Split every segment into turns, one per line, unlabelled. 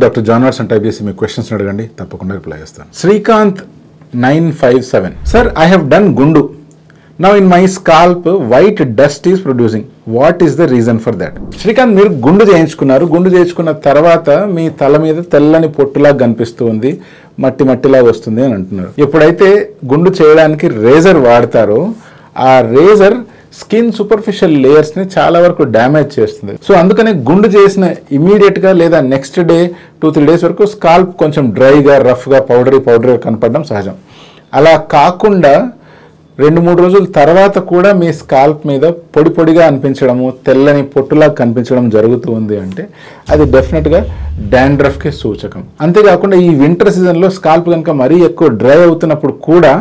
#Dr. John Watson type చేసి మీ questions అడగండి, తప్పకుండా రిప్లై చేస్తాను. Srikanth 957, sir I have done గుండు. Now in my scalp white dust is producing. What is the reason for that? Srikanth, మీరు గుండు చేయించుకున్నారు. గుండు చేయించుకున్న తర్వాత మీ తల మీద తెల్లని పొట్టులా కనిపిస్తూ ఉంది, మట్టి మట్టిలా వస్తుంది అని అంటున్నారు. ఎప్పుడైతే గుండు చేయడానికి రేజర్ వాడతారో ఆ రేజర్ స్కిన్ సూపర్ఫిషియల్ లేయర్స్ని చాలా వరకు డ్యామేజ్ చేస్తుంది. సో అందుకనే గుండు చేసిన ఇమీడియట్గా లేదా నెక్స్ట్ డే 2-3 డేస్ వరకు స్కాల్ప్ కొంచెం డ్రైగా, రఫ్గా, పౌడరీగా కనపడడం సహజం. అలా కాకుండా 2-3 రోజుల తర్వాత కూడా మీ స్కాల్ప్ మీద పొడి పొడిగా అనిపించడము, తెల్లని పొట్టులా కనిపించడం జరుగుతూ ఉంది అంటే అది డెఫినెట్గా డాండ్రఫ్కి సూచకం. అంతేకాకుండా ఈ వింటర్ సీజన్లో స్కాల్ప్ కనుక మరీ ఎక్కువ డ్రై అవుతున్నప్పుడు కూడా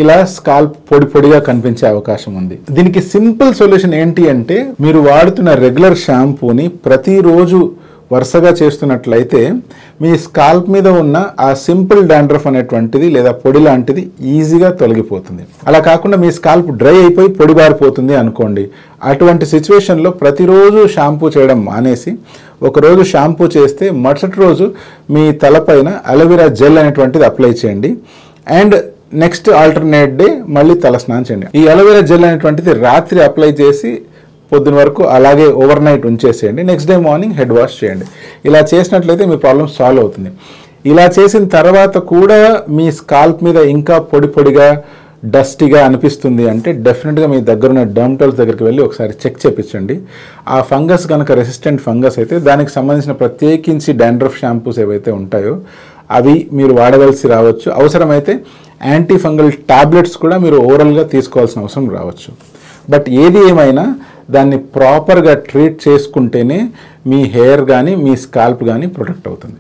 ఇలా స్కాల్ప్ పొడి పొడిగా కనిపించే అవకాశం ఉంది. దీనికి సింపుల్ సొల్యూషన్ ఏంటి అంటే, మీరు వాడుతున్న రెగ్యులర్ షాంపూని ప్రతిరోజు వరుసగా చేస్తున్నట్లయితే మీ స్కాల్ప్ మీద ఉన్న ఆ సింపుల్ డాండ్రఫ్ అనేటువంటిది లేదా పొడి లాంటిది ఈజీగా తొలగిపోతుంది. అలా కాకుండా మీ స్కాల్ప్ డ్రై అయిపోయి పొడిబారిపోతుంది అనుకోండి, అటువంటి సిచ్యువేషన్లో ప్రతిరోజు షాంపూ చేయడం మానేసి ఒకరోజు షాంపూ చేస్తే మరుసటి రోజు మీ తలపైన అలోవెరా జెల్ అనేటువంటిది అప్లై చేయండి. అండ్ నెక్స్ట్ ఆల్టర్నేట్ డే మళ్ళీ తలస్నానం చేయండి. ఈ అలోవెరా జెల్ అనేటువంటిది రాత్రి అప్లై చేసి పొద్దున వరకు అలాగే ఓవర్ నైట్ ఉంచేసేయండి. Next day morning head wash చేయండి. ఇలా చేసినట్లయితే మీ ప్రాబ్లం సాల్వ్ అవుతుంది. ఇలా చేసిన తర్వాత కూడా మీ స్కాల్ప్ మీద ఇంకా పొడి పొడిగా, డస్టీగా అనిపిస్తుంది అంటే డెఫినెట్గా మీ దగ్గరున్న డర్మటాలజిస్ట్ దగ్గరికి వెళ్ళి ఒకసారి చెక్ చేయించండి. ఆ ఫంగస్ కనుక రెసిస్టెంట్ ఫంగస్ అయితే దానికి సంబంధించిన ప్రత్యేకించి డాండ్రఫ్ షాంపూస్ ఏవైతే ఉంటాయో అవి మీరు వాడవలసి రావచ్చు. అవసరమైతే యాంటీ ఫంగల్ టాబ్లెట్స్ కూడా మీరు ఓరల్గా తీసుకోవాల్సిన అవసరం రావచ్చు. బట్ ఏది ఏమైనా దాన్ని ప్రాపర్గా ట్రీట్ చేసుకుంటేనే మీ హెయిర్ కానీ మీ స్కాల్ప్ కానీ ప్రొటెక్ట్ అవుతుంది.